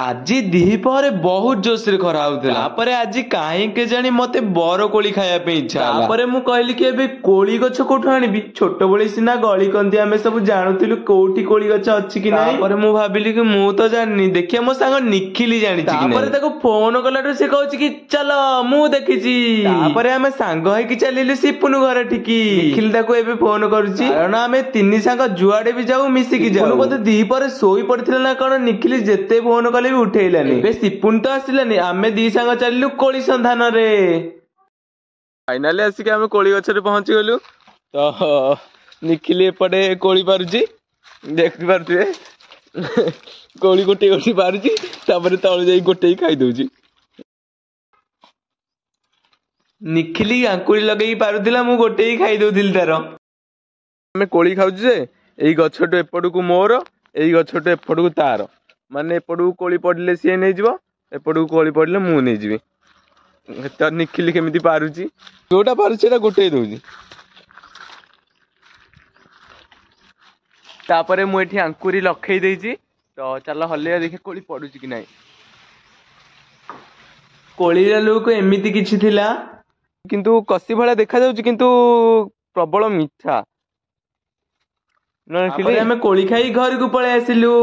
ଆଜି ଦିପହରେ ବହୁତ ଜୋସରେ ଖରା ହଉଥିଲା। ତାପରେ ଆଜି କାହିଁ କେଜାଣି ମତେ ବରକୋଳି ଖାଇବା ପାଇଁ ଇଚ୍ଛା ହେଲା। ତାପରେ ମୁଁ କହିଲି କି ଏବେ କୋଳି ଗଛ କୋଉଠୁ ଆଣିବି? ଛୋଟବେଳେ ସିନା ଗଳି କନ୍ଦି ଆମେ ସବୁ ଜାଣୁଥିଲୁ କୋଉଠି କୋଳି ଗଛ ଅଛି କି ନାହିଁ। ତାପରେ ମୁଁ ଭାବିଲି କି ମୁଁ ତ ଜାଣିନି, ଦେଖିଆ ମୋ ସାଙ୍ଗ ନିଖିଲି ଜାଣିଛି କି ନାହିଁ। ତାପରେ ତାକୁ ଫୋନ କଲାଠୁ ସେ କହୁଛି କି ଚାଲ ମୁଁ ଦେଖିଛି। ତାପରେ ଆମେ ସାଙ୍ଗ ହେଇକି ଚାଲିଲୁ ସିପୁନୁ ଘର ଠିକି। ନିଖିଲ ତାକୁ ଏବେ ଫୋନ କରୁଛି, କାରଣ ଆମେ ତିନି ସାଙ୍ଗ ଯୁଆଡେ ବି ଯାଉ ମିଶିକି ଯାଉ। ସିପୁନୁ ବୋଧେ ଦିପହରେ ଶୋଇ ପଡିଥିଲା ନା କଣ, ନିଖିଲ ଯେତେ ଫୋନ କଲେ ବି ଉଠେଇଲାନି। ଏବେ ସିପୁନ ତ ଆସିଲାନି, ଆମେ ଦି ସାଙ୍ଗ ଚାଲିଲୁ କୋଳି ସନ୍ଧାନରେ। ଫାଇନାଲି ଆସିକି ଆମେ କୋଳି ଗଛରେ ପହଞ୍ଚିଗଲୁ। ତ ନିଖିଲି ଏପଟେ କୋଳି ପାରୁଛି, ଦେଖିପାରୁଥିବେ। କୋଳି ଗୋଟେଇ ଗୋଟେଇ ପାରୁଛି, ତାପରେ ତଳୁ ଯାଇ ଗୋଟେଇ ଖାଇଦଉଛି। ନିଖିଲି ଆଙ୍କୁଳି ଲଗେଇକି ପାରୁଥିଲା, ମୁଁ ଗୋଟେଇ ଖାଇଦଉଥିଲି ତାର। ଆମେ କୋଳି ଖାଉଛୁ ଯେ ଏଇ ଗଛଠୁ ଏପଟକୁ ମୋର, ଏଇ ଗଛଠୁ ଏପଟକୁ ତାର। ମାନେ ଏପଟକୁ କୋଳି ପଡିଲେ ସିଏ ନେଇଯିବ, ଏପଟକୁ କୋଳି ପଡିଲେ ମୁଁ ନେଇଯିବି। ତ ନିଖିଲି କେମିତି ପାରୁଛି, ଯୋଉଟା ପାରୁଛି ସେଇଟା ଗୋଟେଇ ଦଉଛି। ତାପରେ ମୁଁ ଏଠି ଆଙ୍କୁରି ଲଖେଇ ଦେଇଛି, ତ ଚାଲ ହଲେଇବା ଦେଖି କୋଳି ପଡୁଛି କି ନାହିଁ। କୋଳିର ଲୁକ୍ ଏମିତି କିଛି ଥିଲା, କିନ୍ତୁ କଷି ଭଳିଆ ଦେଖାଯାଉଛି, କିନ୍ତୁ ପ୍ରବଳ ମିଠା। ତାପରେ ଆମେ କୋଳି ଖାଇ ଘରକୁ ପଳେଇ ଆସିଲୁ।